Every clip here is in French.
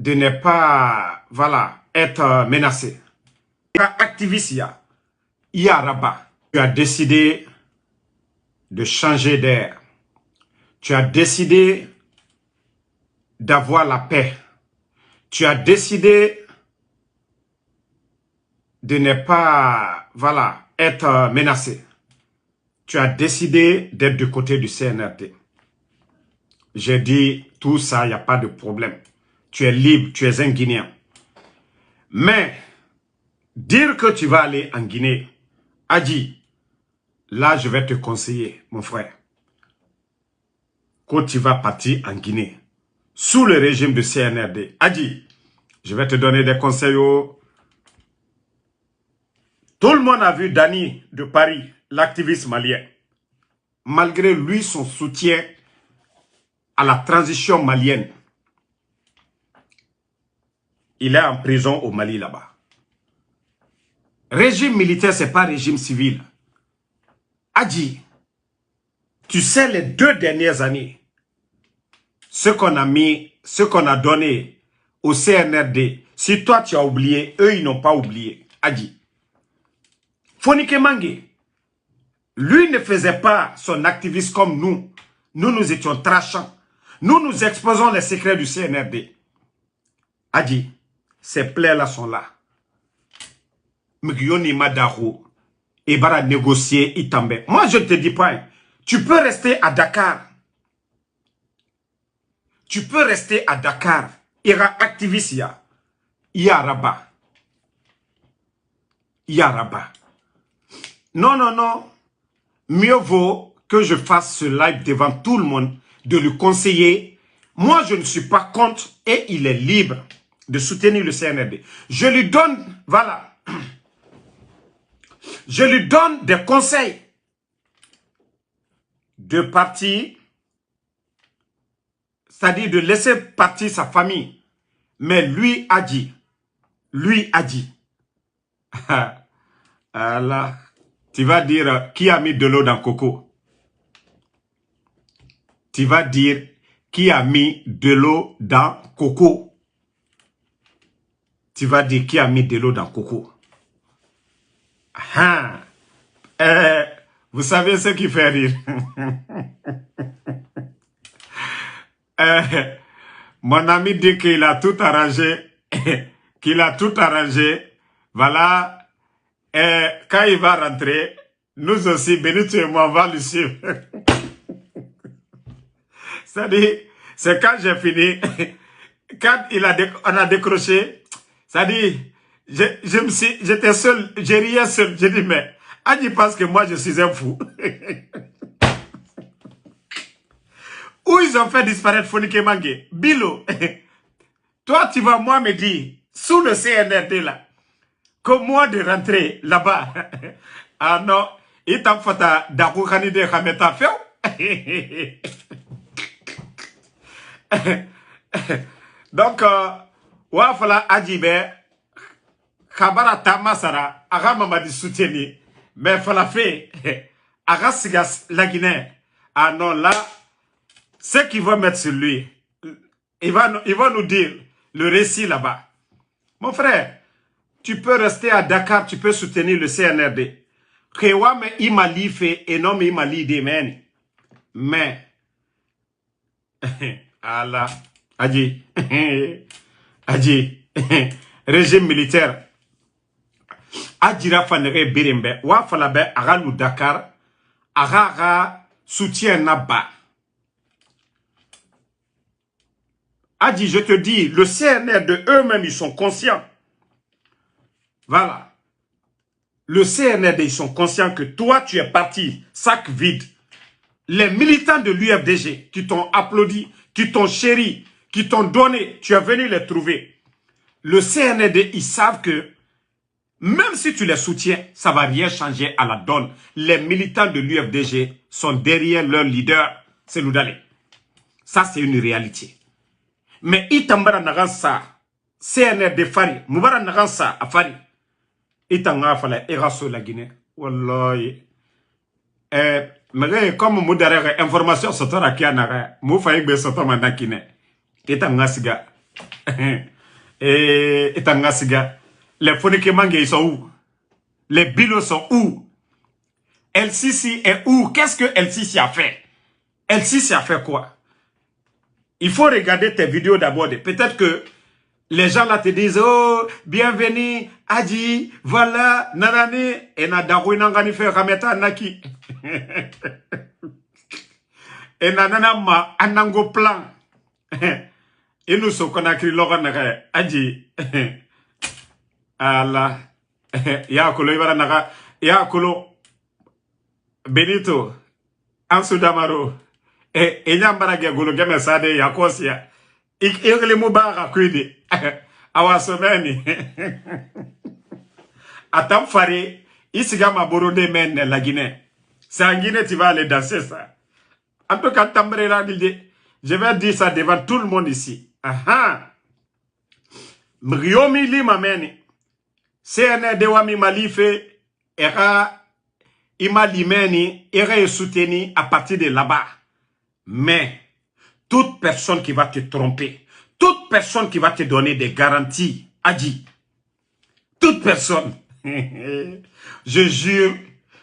de ne pas, voilà, être menacé. Activiste, il y a Rabat. Tu as décidé de changer d'air. Tu as décidé d'avoir la paix. Tu as décidé de ne pas, voilà, être menacé. Tu as décidé d'être du côté du CNRD. J'ai dit, tout ça, il n'y a pas de problème. Tu es libre, tu es un Guinéen. Mais, dire que tu vas aller en Guinée, Adji, là, je vais te conseiller, mon frère, quand tu vas partir en Guinée, sous le régime du CNRD, Adji, je vais te donner des conseils. Tout le monde a vu Dani de Paris, l'activiste malien. Malgré lui, son soutien à la transition malienne, il est en prison au Mali là-bas. Régime militaire, ce n'est pas régime civil. Adji, tu sais les 2 dernières années, ce qu'on a mis, ce qu'on a donné au CNRD, si toi tu as oublié, eux ils n'ont pas oublié. Adji. Fonike Mange, lui ne faisait pas son activisme comme nous. Nous étions trachants. Nous exposons les secrets du CNRD. Adji, ces plaies-là sont là. Migiyoni Madaro, et bara négocier Itambe. Moi, je ne te dis pas, hein, tu peux rester à Dakar. Tu peux rester à Dakar. Il y a activiste, il y a Rabat. Il y a Rabat. Non, non, non. Mieux vaut que je fasse ce live devant tout le monde, de lui conseiller. Moi, je ne suis pas contre et il est libre de soutenir le CNRD. Je lui donne, voilà, je lui donne des conseils de partir, c'est-à-dire de laisser partir sa famille. Mais lui a dit, là, tu vas dire qui a mis de l'eau dans Coco. Tu vas dire qui a mis de l'eau dans Coco. Tu vas dire qui a mis de l'eau dans Coco. Vous savez ce qui fait rire. Mon ami dit qu'il a tout arrangé. Qu'il a tout arrangé. Voilà. Et quand il va rentrer, nous aussi, Benito et moi, on va le suivre. C'est-à-dire, c'est quand j'ai fini, quand on a décroché, c'est-à-dire, j'étais seul, j'ai riais seul. J'ai dit, mais, Adji pense que moi, je suis un fou. Où ils ont fait disparaître Fonike Mange? Bilo, toi, tu vas, moi, me dire, sous le CNRD, là, que moi de rentrer là-bas. Ah non, il t'a fait d'akoukani de Khameta Feo. Donc, wafala Adjibe, Khabara Tamasara, Aga Mamadi soutenu, mais fala fait, Aga Sigas la Guinée. Ah non, là, ce qu'il va mettre sur lui, il va nous dire le récit là-bas. Mon frère, tu peux rester à Dakar, tu peux soutenir le CNRD. Kewame Imali fait énorme Imali des mais, Allah, Adji, Adji, régime militaire. Adjira fanere birimbe, wa falabe agalu Dakar, agaga soutien naba. Adji, je te dis, le CNRD eux-mêmes, ils sont conscients. Voilà. Le CNRD, ils sont conscients que toi, tu es parti, sac vide. Les militants de l'UFDG qui t'ont applaudi, qui t'ont chéri, qui t'ont donné, tu es venu les trouver. Le CNRD, ils savent que même si tu les soutiens, ça ne va rien changer à la donne. Les militants de l'UFDG sont derrière leur leader, c'est Loudalé. Ça, c'est une réalité. Mais Itambara Nagansa, CNRD Fari, Moubara Nagansa, Afari. Itanga fala eraso la Guinée. Wallahi. Mais comme vous avez information sur la Guinée, vous faites que vous avez Itanga siga. Et Tangasiga. Les Fonikemangue, ils sont où? Les Bilos sont où? El Sisi est où? Qu'est-ce que El Sisi a fait? El Sisi a fait quoi? Il faut regarder tes vidéos d'abord. Peut-être que les gens là te disent, oh, bienvenue, Adi, voilà, nanani, et na darouinangani fait rameta naki. Et nanana ma anango plan. Et nous sommes qu'on a écrit Laurent Adi. Allah. Yakolo Ibara Naga. Yakolo Benito. Ansu Damaro. Et Nyambara Golo Game Sade Yakosia. Ikele Mubara Kwidi. Awasomeni. Atam Fari. Isigama Borode Men la Guinée. C'est en Guinée tu vas aller danser ça. En tout cas, Tambrela dit, je vais dire ça devant tout le monde ici. Aha. Mriomi li mameni. CNR de wami malife era ima limeni era soutenu à partir de là-bas. Mais toute personne qui va te tromper, toute personne qui va te donner des garanties, Adi, toute personne, je jure,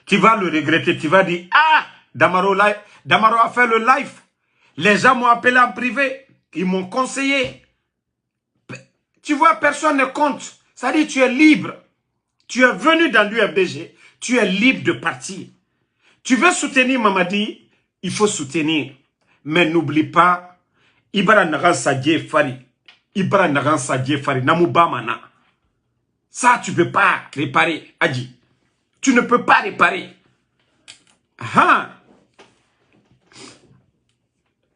tu vas le regretter, tu vas dire, ah, Damaro a fait le live. Les gens m'ont appelé en privé, ils m'ont conseillé. Tu vois, personne ne compte. Ça dit, tu es libre. Tu es venu dans l'UFDG. Tu es libre de partir. Tu veux soutenir Mamadi, il faut soutenir. Mais n'oublie pas, Ibara Naran Sadie Fari. Ibara Naran Sadie Fari. Namubamana. Ça, tu ne peux pas réparer, Adi. Tu ne peux pas réparer. Ah.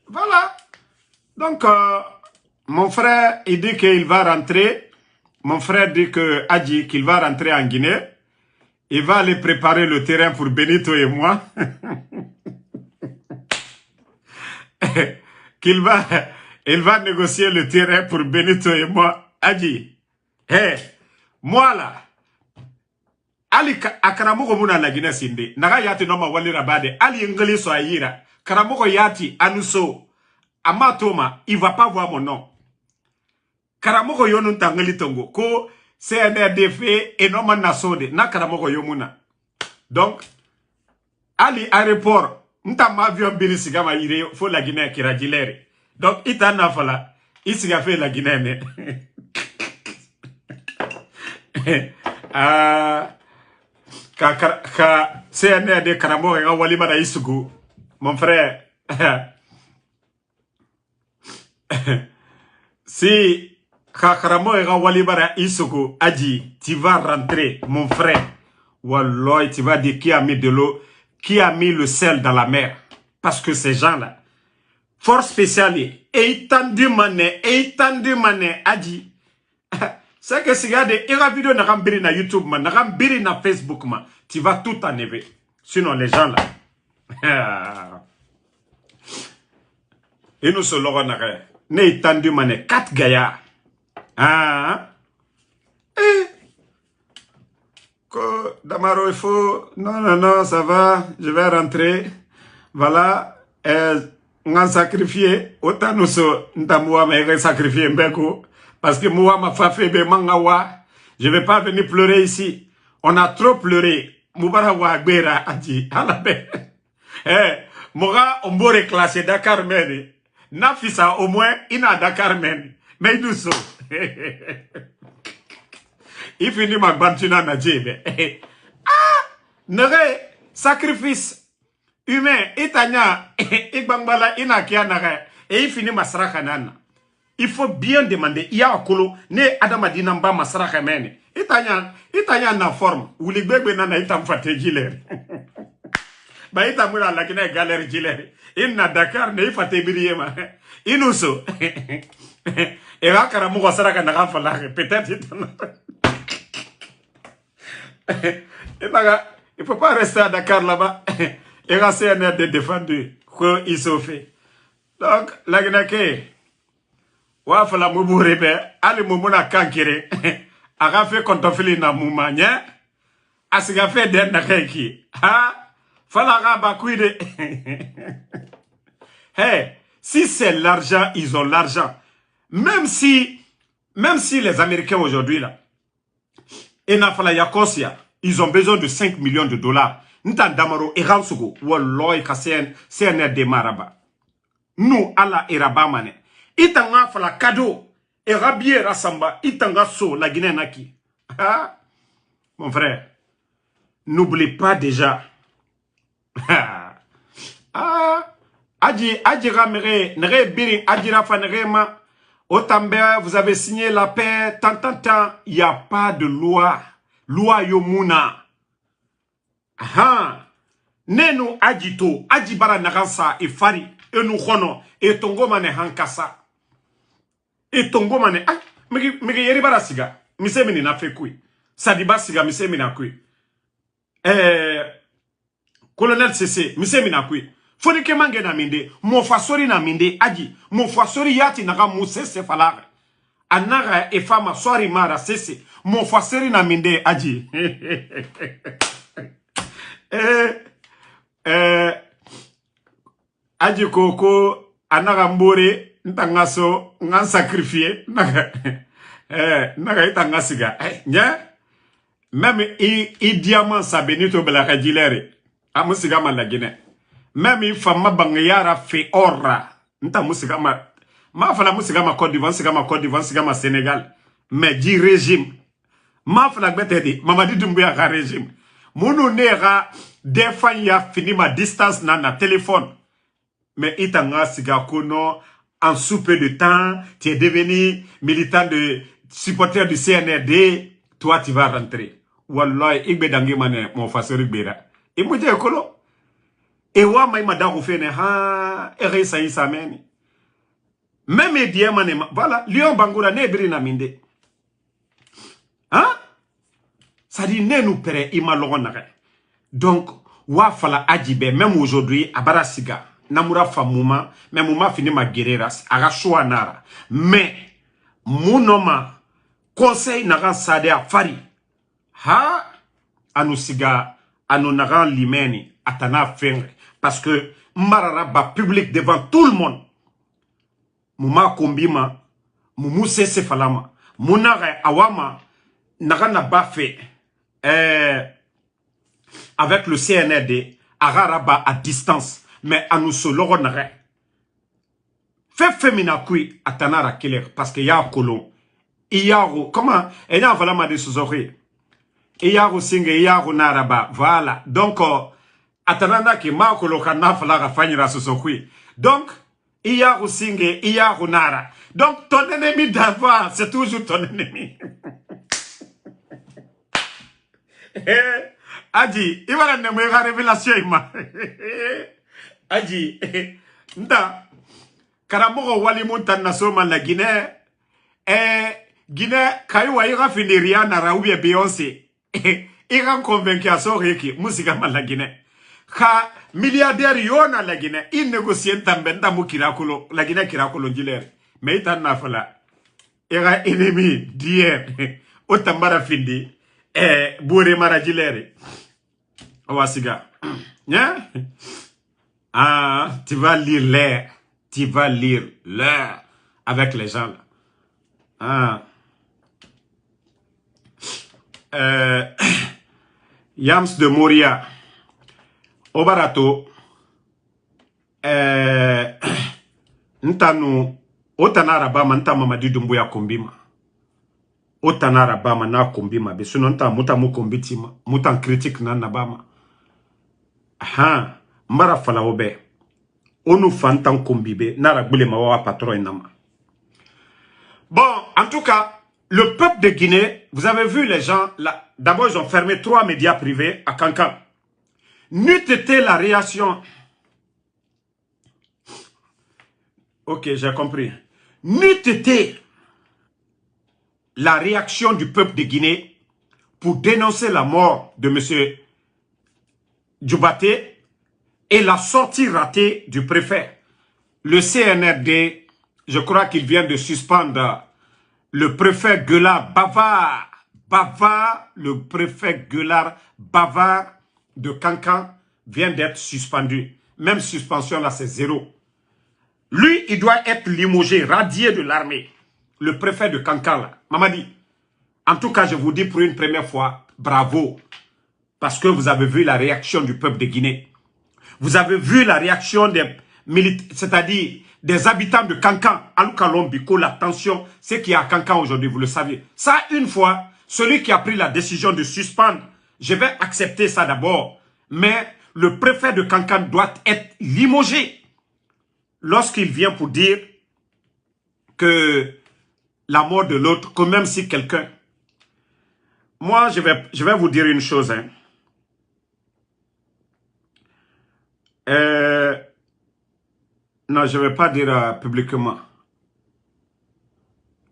Voilà. Donc, mon frère, il dit qu'il va rentrer. Mon frère dit que Adi, qu'il va rentrer en Guinée. Il va aller préparer le terrain pour Benito et moi. Il va négocier le terrain pour Benito et moi. Adi, hey, moi là, Ali akaramuko muna la Guinée sinde. Naga yati noma wali rabade. Ali ngeli so ayira. Karamuko yati anuso. Amatoma, il va pas voir mon nom. Karamoko yonun tangeli tongo. Ko CNRDF et non nasode. Na karamoko yomuna. Donc, Ali aéroport. Ntama avion bili sigama ire. Fo la Guinée qui rajilere. Donc, ita nafala. Isiga fait la Guinée ne. Ka CNRD karamoko nga wali mara isugu. Mon frère. Si Kakaramo et Walibara Isoko Adi, tu vas rentrer, mon frère. Wallah, tu vas dire qui a mis de l'eau, qui a mis le sel dans la mer. Parce que ces gens-là, force spéciale, et tendu mané, Adi. C'est que si regarde, il y a une vidéo na YouTube, na Facebook, tu vas tout enlever. Sinon, les gens là. Et nous se l'aurons arrêté. Ne tendu mané, 4 gaillards. Ah. Damaro, il faut. Non, ça va. Je vais rentrer. Voilà. On a sacrifié. Autant nous sommes. Nous sacrifié Mbeko. Parce que moi, ma fafé, mangawa. Je ne vais pas venir pleurer ici. On a trop pleuré. Moubarawa Gbera a dit. Moura, on peut reclasser Dakar Meni. Nafisa, au moins, il a Dakar Meni. Mais nous sommes. Il finit ma bantina na djebe. Ah! Nere, sacrifice humain, itanya, ikbangbala, inakia nare. Et il finit ma sarakanana. Il faut bien demander. Il y a un colo, ne Adamadina mba ma sarakamene. Itanya na forme. Ou les bébés nana itam fate giler. Ba itamura la kina galère giler. Inna Dakar ne fate biriema. Inuso. Et là, peut-être il ne faut pas rester à Dakar là-bas. Et là, c'est un aide défendu. Ils sont fait. Donc, la Guinée, Wafala Moubourebe, Ali Moumouna Kankere, a fait Kontofili na Moumania, a fait den Nakeki. Ah, Falara Bakuide. Hey, si c'est l'argent, ils ont l'argent. Même si Même si les Américains aujourd'hui, là, Enafala Yakosia, ils ont besoin de 5 millions de dollars. Ntan Damaro, Eransugo, Walloy, CNRD Maraba. Nous, Allah Erabamane. Itanga fala cadeau. Erabie Rassamba, Itanga so, la Guinée Naki. Ah, mon frère, n'oublie pas déjà. Ah, Adjira Mere, Nere Biri, Adjira Fanerema. Otambe, vous avez signé la paix, tant, il n'y a pas de loi. Loi Yomuna. Ah, Nenu Adjito, Adjibara Naransa et Fari, et nous Rono, et Tongomane Hankasa. Et Tongomane, ah, mais Yeribara Siga, Mise Menina Fekui. Sadiba Siga, Mise Menakui. Colonel CC, Mise Menakui. Fonike mange na minde, mo fasori na minde, aji, mo fasori yati naga musese falare. Anaga e fama swari mara sese, mo fasori na minde, aji. Aji koko, anaga mbore, ntangaso, ngan sacrifié, naga itangasiga. Nya, même i diamant sa benito bela kajilere, amusiga malagine. Même il faut ma fait ora. Nta musika ma fala musika ma Côte d'Ivoire, Côte d'Ivoire, Sénégal. Mais du régime. Ma fala bête di Mamadi Doumbouya ka régime. Mounou nera des fois il a fini ma distance na téléphone. Mais itanga siga kono en sous peu de temps, tu es devenu militant de supporter du CNRD, toi tu vas rentrer. Wallahi igbe dangi mane mon fasori bera. Et moi je kolo. Et wa maïma da fene ha ere sa isa meni. Même dia manema voilà lion bangura ne brina minde. Hein? Ça dit ne nous pere ima logonare. Donc wa fala ajibe même aujourd'hui abara siga namura famuma même mouma fini ma guerreras aga choa nara. Mais monoma conseil naran sade a fari. Ha anu siga anu naran limeni atana fengre. Parce que Mararaba public devant tout le monde. Mouma kombima, moumou sese falama, mounare awama, nagana bafé avec le CNRD, Araraba à distance, mais à nous solo nare. Fait fémina kui atanara killer, parce qu'il y a un colon. Il y a comment, il y a un valama de sous-oreilles. Il y a un singe, il y a un naraba, voilà. Donc, atananda ki ma ko lokana fala fanyira sosokui. Donc, il y a Rosinge, il y a Runara. Donc, ton ennemi d'avant, c'est toujours ton ennemi. Adi, il va rendre la révélation. Adi, nda, Karamoko wali montan na soma la Guinée. Guinée, kaiwa ira finiria na raoubia Beyoncé. Ira convaincu à son reki, musica mal la Guinée. Ka milliardaire yona la Guinée, il négocie tambenda mu kirakulo, la Guinée kirakulo njilere. Mais itan na fala. Era ennemi d'hier. Otambara findi. Bouré mara jilere. Owasiga. Ah, tu vas lire l'air. Tu vas lire l'air avec les gens là. Ah. Yams de Moria. Obarato, ntanu, otanara bama nta Mamadi Doumbouya kombima. Otanara bama na kombima, besuno nta muta mu kombitima, muta critique na nabama. Aha, mbara fala obe. Onu fantan kombibe, nara boule mawa patron nama. Bon, en tout cas, le peuple de Guinée, vous avez vu les gens, là, d'abord ils ont fermé 3 médias privés à Kankan. N'eût été la réaction. Ok, j'ai compris. N'eût été la réaction du peuple de Guinée pour dénoncer la mort de M. Djoubaté et la sortie ratée du préfet. Le CNRD, je crois qu'il vient de suspendre le préfet Guelard bavard. Le préfet Guelard bavard de Kankan vient d'être suspendu. Même suspension là, c'est 0. Lui, il doit être limogé, radié de l'armée. le préfet de Kankan, là, Mamadi, en tout cas, je vous dis pour une première fois, bravo. Parce que vous avez vu la réaction du peuple de Guinée. Vous avez vu la réaction des militaires, c'est-à-dire des habitants de Kankan, Alukalom-Biko, la tension, c'est qu'il y a à Kankan aujourd'hui, vous le saviez. Ça, une fois, celui qui a pris la décision de suspendre, je vais accepter ça d'abord. Mais le préfet de Kankan doit être limogé lorsqu'il vient pour dire que la mort de l'autre, que même si quelqu'un... Moi, je vais vous dire une chose. Hein. Non, je ne vais pas dire publiquement.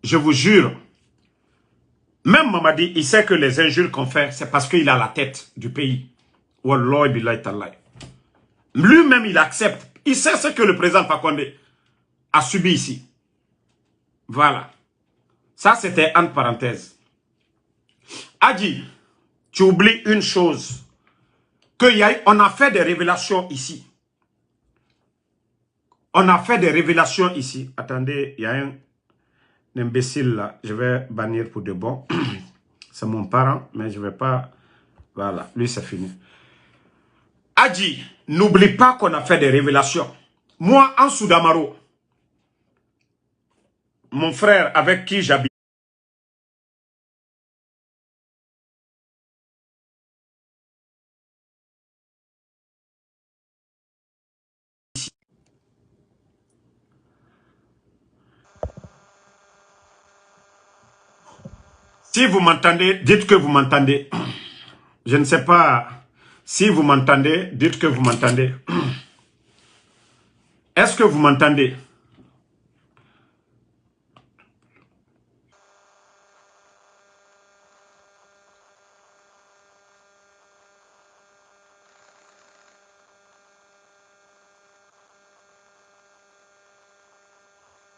Je vous jure, même Mamadi, il sait que les injures qu'on fait, c'est parce qu'il a la tête du pays. Wallah billahi tallahi. Lui-même, il accepte. Il sait ce que le président Fakonde a subi ici. Voilà. Ça, c'était entre parenthèses. Adi, tu oublies une chose. On a fait des révélations ici. On a fait des révélations ici. Attendez, il y a un imbécile là. Je vais bannir pour de bon. C'est mon parent, mais je ne vais pas... Voilà, lui c'est fini. Adi, n'oublie pas qu'on a fait des révélations. Moi, en Soudamaro, mon frère avec qui j'habite, si vous m'entendez, dites que vous m'entendez. Je ne sais pas si vous m'entendez, dites que vous m'entendez. Est-ce que vous m'entendez?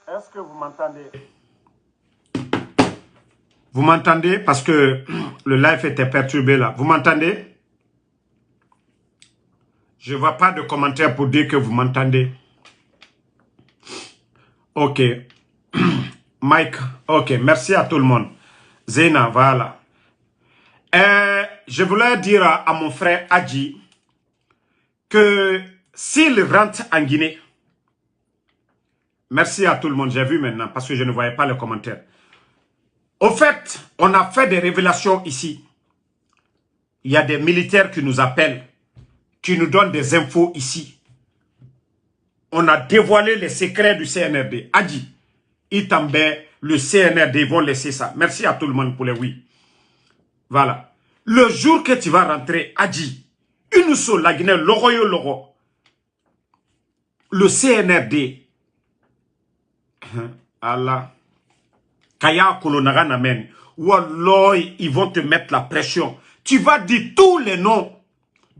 Est-ce que vous m'entendez? Vous m'entendez? Parce que le live était perturbé là. Vous m'entendez? Je ne vois pas de commentaires pour dire que vous m'entendez. Ok. Mike, ok. Merci à tout le monde. Zena, voilà. Je voulais dire à mon frère Adji que s'il rentre en Guinée, merci à tout le monde, j'ai vu maintenant parce que je ne voyais pas les commentaires. Au fait, on a fait des révélations ici. Il y a des militaires qui nous appellent, qui nous donnent des infos ici. On a dévoilé les secrets du CNRD. Adji, Itambe, le CNRD vont laisser ça. Merci à tout le monde pour les oui. Voilà. Le jour que tu vas rentrer, Adji, une seule la Guinée, le CNRD, Allah, Kaya Kolonaga Namen, Wallah, ils vont te mettre la pression. Tu vas dire tous les noms,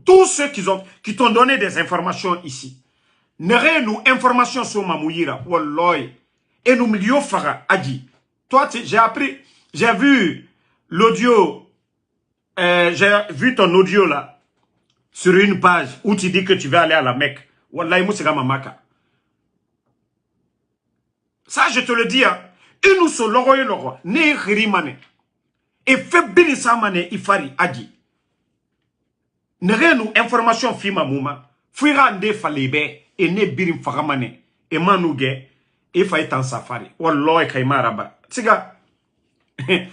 tous ceux qui t'ont donné des informations ici. N'aurait nous informations sur Mamouyira, Wallah, et nous milieu Farah, Adji. Toi, j'ai appris, j'ai vu l'audio, j'ai vu ton audio là, sur une page où tu dis que tu vas aller à la Mecque. Wallah, Moussega Mamaka. Ça, je te le dis, hein. Et nous sommes l'oro, ne rimane. Et fait bien ça, mané, ifari, Adji. N'aurait nous information fima mouma. Fuira nde falebe, et ne birim faramane, et manouge, et faille en safari. Wallah, kaima raba. Tiga,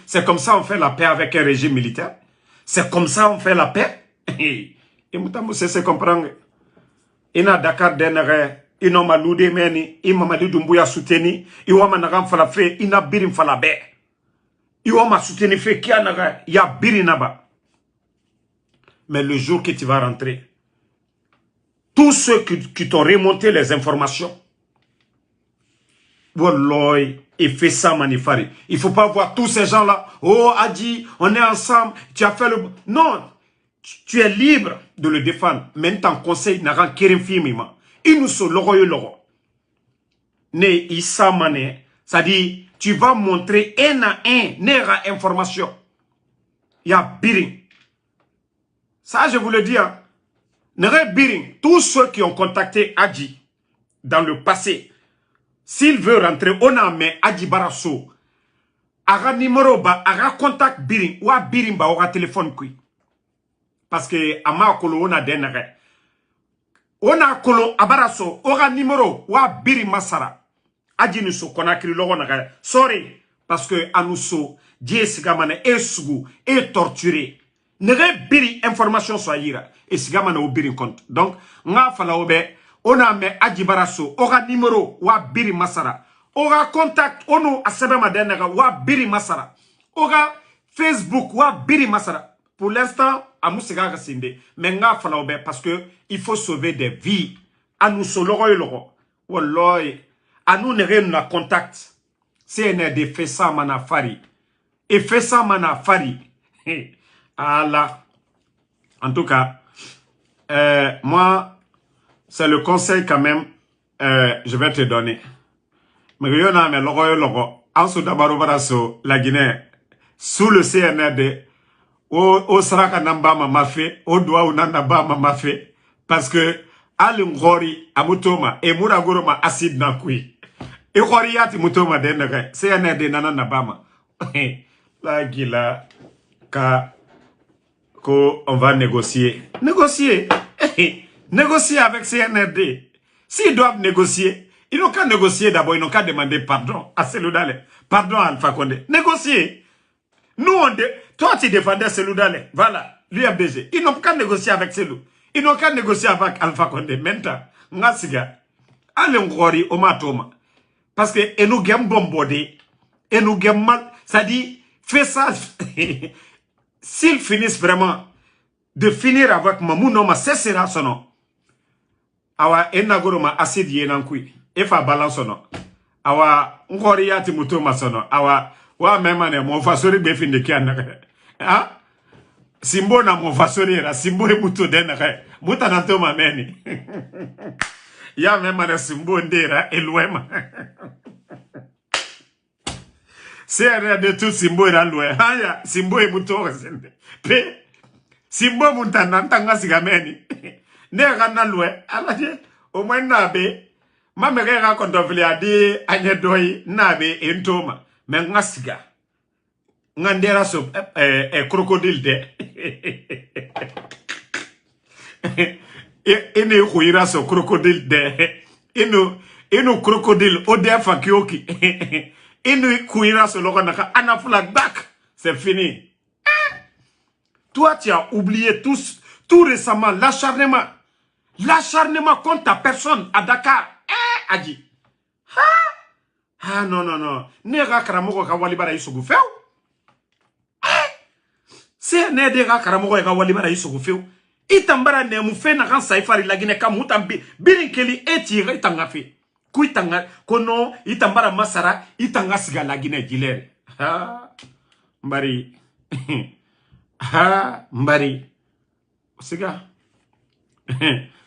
c'est comme ça on fait la paix avec un régime militaire. C'est comme ça on fait la paix. Et moutamou, c'est comprendre. Ina Dakar denere. Ino malude meni, ima Mamadi Doumbouya souteni, iwa managam fala fe, ina birim fala be. Iwa ma souteni fe, kia naga, ya birinaba. Mais le jour que tu vas rentrer, tous ceux qui t'ont remonté les informations, Wallah, il fait ça manifari. Il ne faut pas voir tous ces gens-là, oh Adji, on est ensemble, tu as fait le... Non, tu es libre de le défendre. Maintenant, conseil n'a rien kérim fimima. Il nous sont l'oro. Ne isa mane. C'est-à-dire, tu vas montrer un à un, n'era information. Il y a biring. Ça, je vous le dis, hein. N'era biring. Tous ceux qui ont contacté Adji dans le passé, s'il veut rentrer, on a mis Adji Barasso aga numéro ba aga contact birin wa birin ba oga téléphone kui parce que ama kolo ona denere ona kolo abaraso oga numéro wa birin masara ajini so konakri logo naga sorry parce que anuso sigamana e sugu e torturé nege biri information so yira e sigamana o biri compte donc nga fala obe ona me ajibaraso oga numéro wa biri masara oga contact onu asebe madenega wa biri masara oga Facebook wa biri masara pour l'instant amusiga gasinde mais nga fala obe parce que il faut sauver des vies anuso logo logo wallahi anu nege na contact CNRD fait ça manafari et fait ça manafari. Allah. En tout cas, moi, c'est le conseil quand même, je vais te donner. Mais il y a un logo, en sous la Guinée, sous le CNRD, au Saraka Namba m'a fait, au doigt ou Namba m'a fait, parce que Alungori, Amutoma, et Muragoroma, acide Nakui. Et Horiati Mutoma denere, CNRD nana nabama. La gila, on va négocier. Négocier. Négocier avec CNRD. S'ils doivent négocier, ils n'ont qu'à négocier d'abord, ils n'ont qu'à demander pardon à Seloudale. Pardon à Alpha Condé. Négocier. Nous, toi, tu défendais Seloudale. Voilà, l'UFDG. Ils n'ont qu'à négocier avec Selou. Ils n'ont qu'à négocier avec Alpha Condé. Maintenant, Ngasiga. Allez, Ngori, Omatoma. Parce que et nous gagnons bombardé, et nous gagnons mal. Ça dit, fais ça. S'ils finissent vraiment de finir avec Mamouno, ce sera son nom. Awa enagoroma acide yenankui. Et fa balance son nom. Awa ngoriati mutoma son nom. Awa wa même année mon fasori befin de kiana. Hein? Simbo na mon fasori la simbo e muto denere. Muta na toma meni. Ya même année simbo ndera eluema. C'est de tout simbo et l'alloué. Haya, simbo et mouton resende. Pe, simbo moutana, tanga sigameni. Ne rana loué. Alors, au moins, nabe, ma mère raconte a dit, agnedoi, nabe, et ntoma. Mais ngasiga. Ngandera so, crocodile de. Et ne huira so, crocodile de. Et nous, crocodile, ode fakioki. Inu kuira se loranaka anafula back. C'est fini. Toi, tu as oublié tout récemment l'acharnement. L'acharnement contre ta personne à Dakar. Adi. Ah non, non, non. Nera karamoko kawalibara isugu feu. C'est nera karamoko kawalibara isugu feu. Itambara ne mu fe na kan saifari lagine kamutambi. Birinkeli etire itangafi. Kuitanga kono itambara masara itanga siga la Guinée gilere. Ha mbari. Ha mbari. Siga.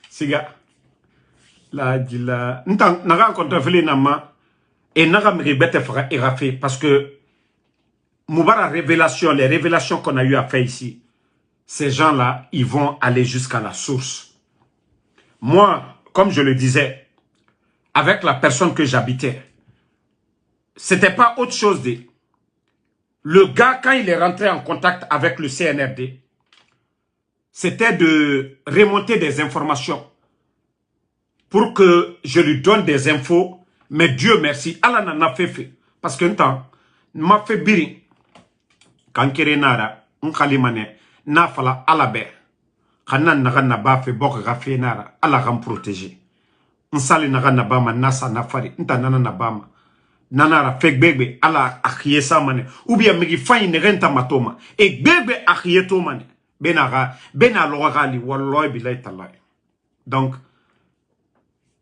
Siga. La gila. Ntang naga kontrafeli nama et naga mribete fera érafé parce que Moubara révélation, les révélations qu'on a eu à faire ici, ces gens-là, ils vont aller jusqu'à la source. Moi, comme je le disais, avec la personne que j'habitais, c'était pas autre chose de... Le gars, quand il est rentré en contact avec le CNRD, c'était de remonter des informations pour que je lui donne des infos. Mais Dieu merci, Allah n'en a fait. Parce qu'un temps, m'a fait biri. Quand kere nara, n'kalimane, n'a fala alabe. Kanan naga naba fait bok rafe nara, Allah ram protéger. Nsali naga nabama nasa nafari, nta nana nabama. Nanara fek bebe, ala akhiye sa mane. Ou bien megi fayi ne renta matoma. Et bebe akhiye to mane. Benara, benalogali, walloy bilay talay. Donc,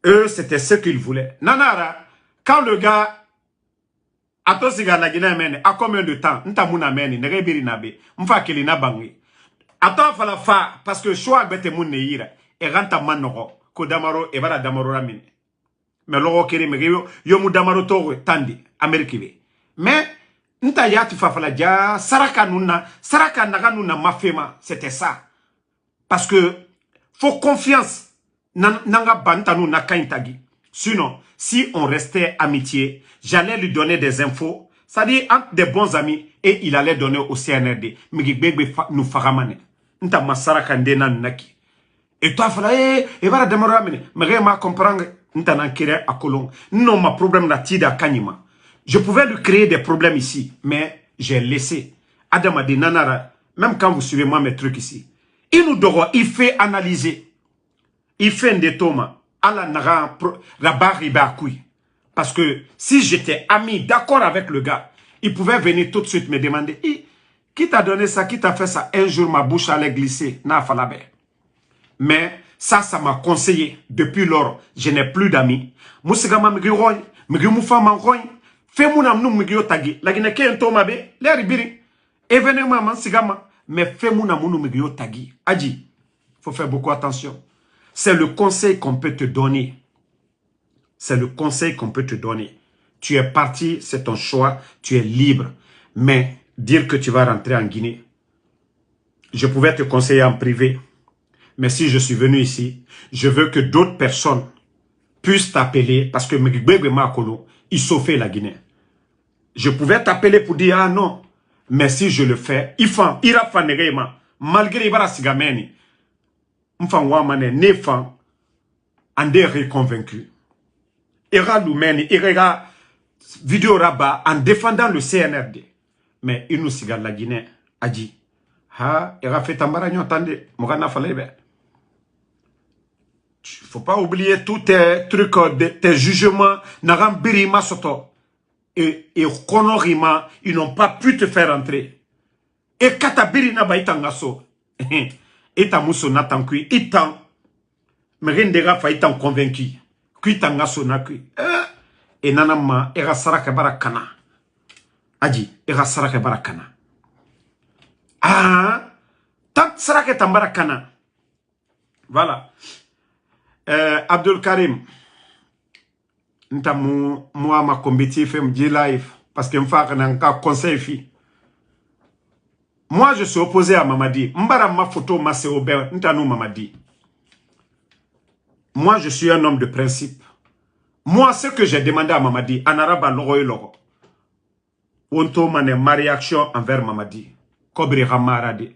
eux, c'était ce qu'ils voulaient. Nanara, quand le gars, atosiga la Guinée mène, à combien de temps, nta mouna mène, ne rebiri nabe, mfa kelina bangi. Attends, fala fa, parce que choix bete moun ne yira, et renta manoro. Ko damaro e bara damaro ramine mais logo kere me yo mu damaro to tandi amerique mais nta yati fafala ja saraka naga nuna mafema c'était ça parce que faut confiance nanga bantanu na kaintagi sinon si on restait amitié j'allais lui donner des infos Ça dit entre des bons amis et il allait donner au CNRD. Migibebe nous faramane. Nta masara kandena naki. Et toi fala et va demeurer amene. Mais ma comprendre nta nankire à Colomb. Non ma problème na tida kanima. Je pouvais lui créer des problèmes ici, mais j'ai laissé. Adam a dit nanara, même quand vous suivez moi mes trucs ici. Il nous doit, il fait analyser. Il fait un détournement. Allah n'a pas parce que si j'étais ami, d'accord avec le gars, il pouvait venir tout de suite me demander qui t'a donné ça, qui t'a fait ça. Un jour, ma bouche allait glisser. Mais ça m'a conseillé. Depuis lors, je n'ai plus d'amis. Mousigama mgiroy, mgimufama roy, fais-moi nous mgio tagi. La guinée qui est un tomabe, l'air biri. Événement, man sigama, mais fais-moi nous mgio tagi. Adi, faut faire beaucoup attention. C'est le conseil qu'on peut te donner. C'est le conseil qu'on peut te donner. Tu es parti, c'est ton choix, tu es libre. Mais dire que tu vas rentrer en Guinée, je pouvais te conseiller en privé. Mais si je suis venu ici, je veux que d'autres personnes puissent t'appeler parce que Mgbegbe Makolo, il sauve la Guinée. Je pouvais t'appeler pour dire, ah non, mais si je le fais, il a fait malgré Ibara Sigameni. M'fan wamane nefan ande convaincu. Ira Loumeni, ira vidéo rabat en défendant le CNRD. Mais il nous siga la Guinée a dit ha ira fait tambara nyotande mogana falebe. Faut pas oublier tous tes trucs, tes jugements, narambiri masoto et konorima, ils n'ont pas pu te faire entrer. Et katabiri na baitangaso. Et ta mousso n'attend que itan. Mais rien de fa itan convaincu. Kuitan ngaso na kui. Et nanama era saraka barakana. Aji era saraka barakana. Ah, tant saraka tambarakana. Voilà. Abdul Karim. Nta moi ma combiti fait me live parce que m'fa nanka conseil fi. Moi, je suis opposé à Mamadi. Mbara ma photo, ma seobe, n'tanou Mamadi. Moi, je suis un homme de principe. Moi, ce que j'ai demandé à Mamadi, en arabe, loro. Onto mane ma réaction envers Mamadi. Kobri ramarade.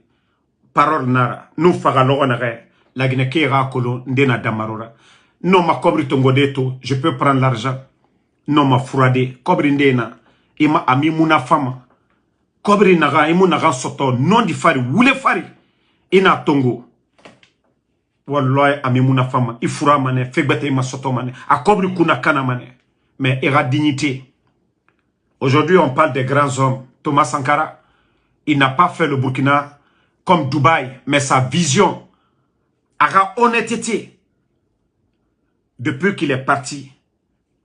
Parole nara. Nous faga loro nare. La Guinée ra kolo, ndena damarora. Non ma kobri tongodeto. Je peux prendre l'argent. Non ma froide. Kobri ndena. Ima ami muna fama. Kobri naga imu naga soto non di fari wule fari ina tongo wallahi amimuna fama ifura mane fegbete ima soto mane a kobri kuna kana mane mais era dignité. Aujourd'hui on parle des grands hommes. Thomas Sankara, il n'a pas fait le Burkina comme Dubaï, mais sa vision a honnêteté depuis qu'il est parti.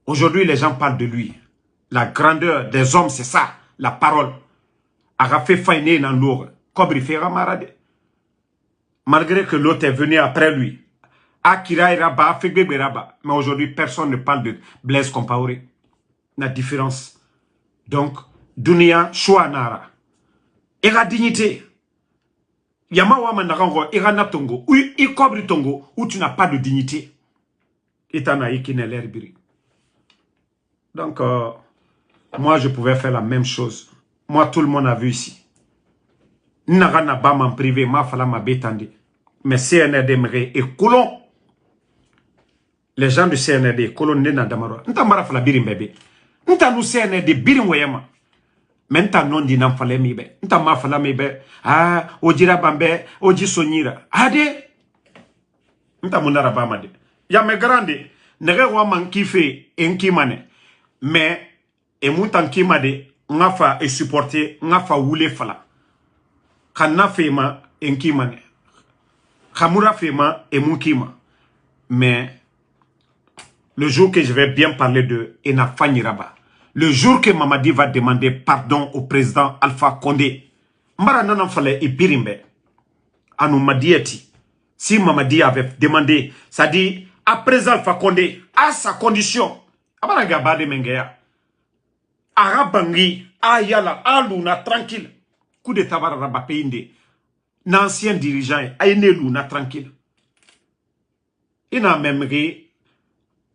Aujourd'hui les gens parlent de lui. La grandeur des hommes c'est ça, la parole. A fait fainer dans l'eau. Kobri fera marade. Malgré que l'autre est venu après lui. Akira Iraba, Fegbebe Raba. Mais aujourd'hui, personne ne parle de Blaise Compaoré. La différence. Donc, Dunia, Choua Nara. Ira dignité. Yama Wama Narango, Ira Natongo. Ou I Kobri Tongo, où tu n'as pas de dignité. Itana Ikine l'herbiri. Donc, moi, je pouvais faire la même chose. Moi, tout le monde a vu ici. Nagana bam en privé, ma fala ma bétandi. Mais CNRD et Colomb. Les gens du CNRD, Colomb nena damaro. Nta mara fala birim bébé. Nta nous CNRD birim wayama. Mais nta non di nam fala mibe. Nta ma fala mibe. Ah, ojira bambe, oji sonira. Ade. Nta munara bamade. Ya me grande. Nere wa man kife enki mane. Mais, et moutan kimade. Ngafa et supporter, ngafa wule fala. Kana fema enkimane. Khamura fema emunkima. Mais, le jour que je vais bien parler de Ena Fanyiraba, le jour que Mamadi va demander pardon au président Alpha Condé, Mbara nanan fale et birimbe, anou madieti. Si Mamadi avait demandé, ça dit, après Alpha Condé, à sa condition, abara gabade mengeya. Arabangi, ayala, aluna, tranquille. Coup de tabar rabapeinde. L'ancien dirigeant, aïne luna, tranquille. Il n'a même ri,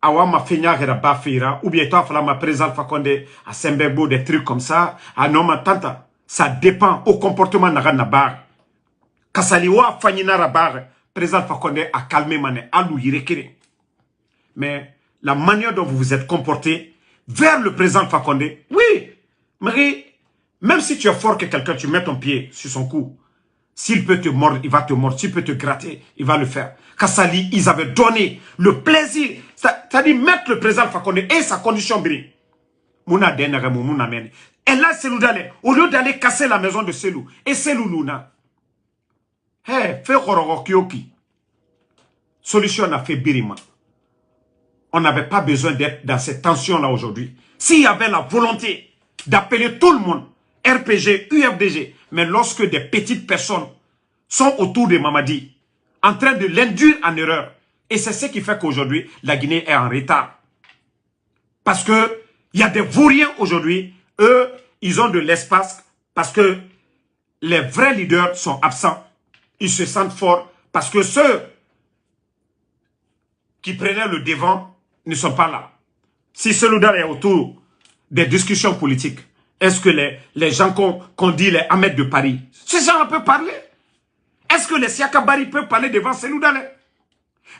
Awama Fenya Raba Fira, ou bien toi, Falama Président Fakonde, à Sembebo, des trucs comme ça, à Noma Tanta. Ça dépend au comportement de Nabar. Kasaliwa Fanyina Rabar, Président Fakonde a calmé Mané, Alou Yirekere. Mais la manière dont vous vous êtes comporté vers le président Fakonde, oui, Marie, même si tu es fort que quelqu'un, tu mets ton pied sur son cou. S'il peut te mordre, il va te mordre. S'il peut te gratter, il va le faire. Kassali, ils avaient donné le plaisir. C'est-à-dire mettre le président Fakonde et sa condition bri. Mouna denere mouna meni. Et là, Selou Dale, au lieu d'aller casser la maison de Selou, et Selou Luna, hey, fait Hororo Kyoki. Solution a fait Birima. On n'avait pas besoin d'être dans cette tension-là aujourd'hui. S'il y avait la volonté d'appeler tout le monde, RPG, UFDG, mais lorsque des petites personnes sont autour de Mamadi, en train de l'induire en erreur, et c'est ce qui fait qu'aujourd'hui, la Guinée est en retard. Parce que il y a des vauriens aujourd'hui, eux, ils ont de l'espace parce que les vrais leaders sont absents. Ils se sentent forts parce que ceux qui prenaient le devant ne sont pas là. Si Selouda est autour des discussions politiques, est-ce que les gens qu'on dit les Ahmed de Paris, ces gens peuvent parler? Est-ce que les Siakabari peuvent parler devant Selouda?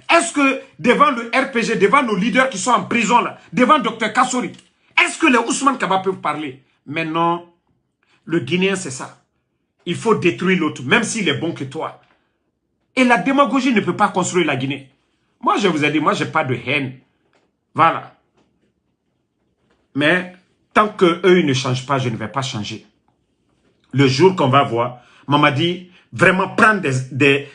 Est-ce que devant le RPG, devant nos leaders qui sont en prison là, devant Dr Kassori, est-ce que les Ousmane Kaba peuvent parler? Mais non, le Guinéen c'est ça. Il faut détruire l'autre, même s'il est bon que toi. Et la démagogie ne peut pas construire la Guinée. Moi je vous ai dit, moi j'ai pas de haine. Voilà. Mais tant qu'eux ils ne changent pas, je ne vais pas changer. Le jour qu'on va voir, Mamadi vraiment prendre des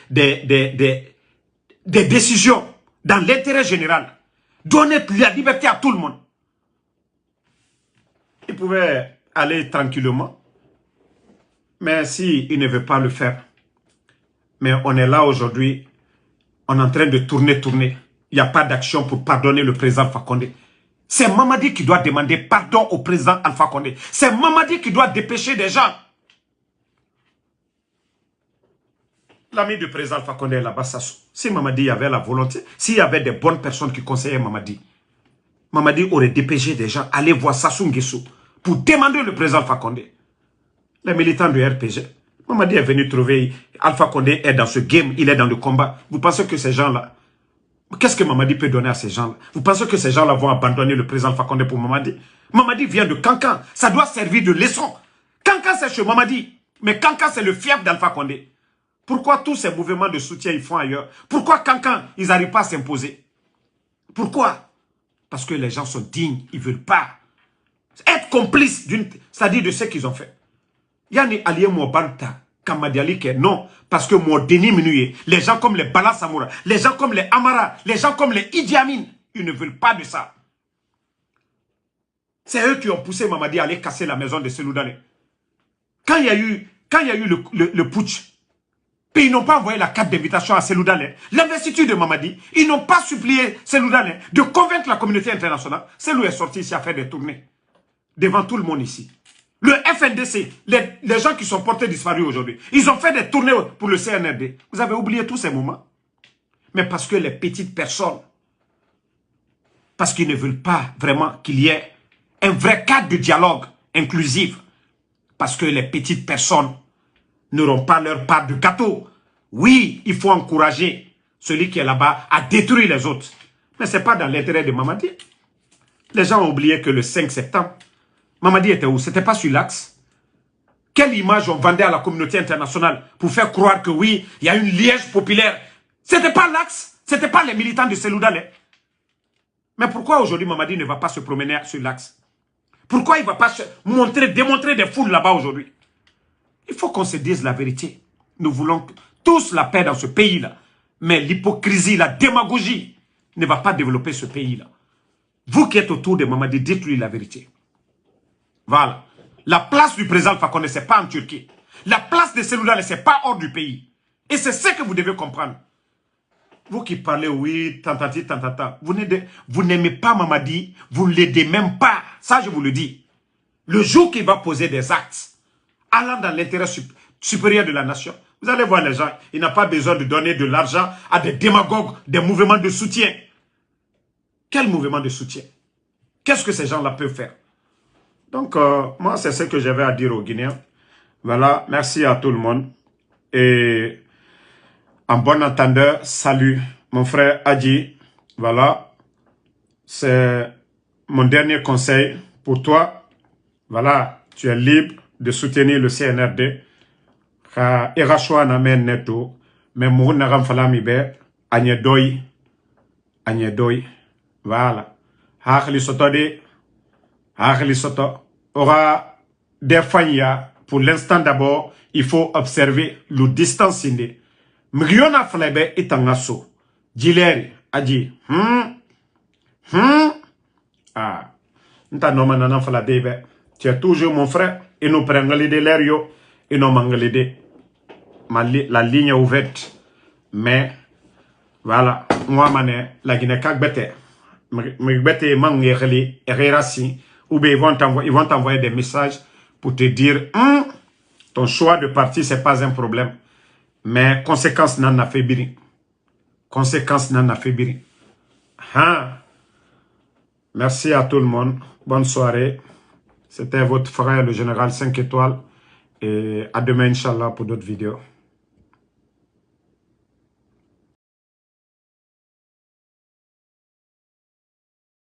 décisions dans l'intérêt général. Donner la liberté à tout le monde. Il pouvait aller tranquillement. Mais s'il ne veut pas le faire. Mais on est là aujourd'hui. On est en train de tourner. Il n'y a pas d'action pour pardonner le président Fakonde. C'est Mamadi qui doit demander pardon au président Alpha Condé. C'est Mamadi qui doit dépêcher des gens. L'ami du président Alpha Condé est là-bas, Sassou. Si Mamadi avait la volonté, s'il y avait des bonnes personnes qui conseillaient Mamadi, Mamadi aurait dépêché des gens, aller voir Sassou Nguesso pour demander le président Alpha Condé. Les militants du RPG, Mamadi est venu trouver Alpha Condé est dans ce game, il est dans le combat. Vous pensez que ces gens-là, qu'est-ce que Mamadi peut donner à ces gens-là? Vous pensez que ces gens-là vont abandonner le président Alpha Condé pour Mamadi? Mamadi vient de Kankan, ça doit servir de leçon. Kankan c'est chez Mamadi, mais Kankan c'est le fief d'Alpha Condé. Pourquoi tous ces mouvements de soutien ils font ailleurs? Pourquoi Kankan, ils n'arrivent pas à s'imposer? Pourquoi? Parce que les gens sont dignes, ils ne veulent pas être complices, c'est-à-dire de ce qu'ils ont fait. Yani allié Mouabanta, Kamadiali, non, parce que mon déni minué, les gens comme les Bala Samoura, les gens comme les Amara, les gens comme les Idi Amin, ils ne veulent pas de ça. C'est eux qui ont poussé Mamadi à aller casser la maison de Seloudane. Quand il y a eu le putsch, puis ils n'ont pas envoyé la carte d'invitation à Seloudane, l'investiture de Mamadi, ils n'ont pas supplié Seloudane de convaincre la communauté internationale. Selou est sorti ici à faire des tournées, devant tout le monde ici. Le FNDC, les gens qui sont portés disparus aujourd'hui, ils ont fait des tournées pour le CNRD. Vous avez oublié tous ces moments. Mais parce que les petites personnes, parce qu'ils ne veulent pas vraiment qu'il y ait un vrai cadre de dialogue inclusif, parce que les petites personnes n'auront pas leur part de gâteau. Oui, il faut encourager celui qui est là-bas à détruire les autres. Mais ce n'est pas dans l'intérêt de Mamadi. Les gens ont oublié que le 5 septembre, Mamadi était où? C'était pas sur l'axe. Quelle image on vendait à la communauté internationale pour faire croire que oui, il y a une liège populaire. C'était pas l'axe. C'était pas les militants de Seloudane. Mais pourquoi aujourd'hui Mamadi ne va pas se promener sur l'axe? Pourquoi il ne va pas démontrer des foules là-bas aujourd'hui? Il faut qu'on se dise la vérité. Nous voulons tous la paix dans ce pays-là. Mais l'hypocrisie, la démagogie ne va pas développer ce pays-là. Vous qui êtes autour de Mamadi, dites-lui la vérité. Voilà. La place du président Fakonde, ce n'est pas en Turquie. La place de Seloudane, ce n'est pas hors du pays. Et c'est ce que vous devez comprendre. Vous qui parlez, oui, tantati, tantata, vous n'aimez pas Mamadi, vous ne l'aidez même pas. Ça, je vous le dis. Le jour qu'il va poser des actes allant dans l'intérêt supérieur de la nation, vous allez voir les gens, il n'a pas besoin de donner de l'argent à des démagogues, des mouvements de soutien. Quel mouvement de soutien? Qu'est-ce que ces gens-là peuvent faire? Donc, moi, c'est ce que j'avais à dire aux Guinéens. Voilà, merci à tout le monde. Et en bon entendeur, salut mon frère Adji. Voilà, c'est mon dernier conseil pour toi. Voilà, tu es libre de soutenir le CNRD. Ka erashwa na men neto, mais moun na ramfalami be, agnedoy. Voilà. Hakli soto de, hakli soto. Aura des fanya. Pour l'instant d'abord, il faut observer le distancing. Mriona flebe itangaso. Dileri, Adji. Ah. Nta noma nanan fala bebe. Tu es toujours mon frère. Et nous prenons l'idée l'air et nous manquons l'idée. La ligne est ouverte. Mais, voilà. Moi, mané, la Guinée kagbete. Mbete mangeli, ererasi. Ou bien ils vont t'envoyer des messages pour te dire, ton choix de parti, ce n'est pas un problème. Mais conséquence n'en a fait biri. Conséquence n'en a fait biri. Merci à tout le monde. Bonne soirée. C'était votre frère, le général 5 étoiles. Et à demain, Inch'Allah, pour d'autres vidéos.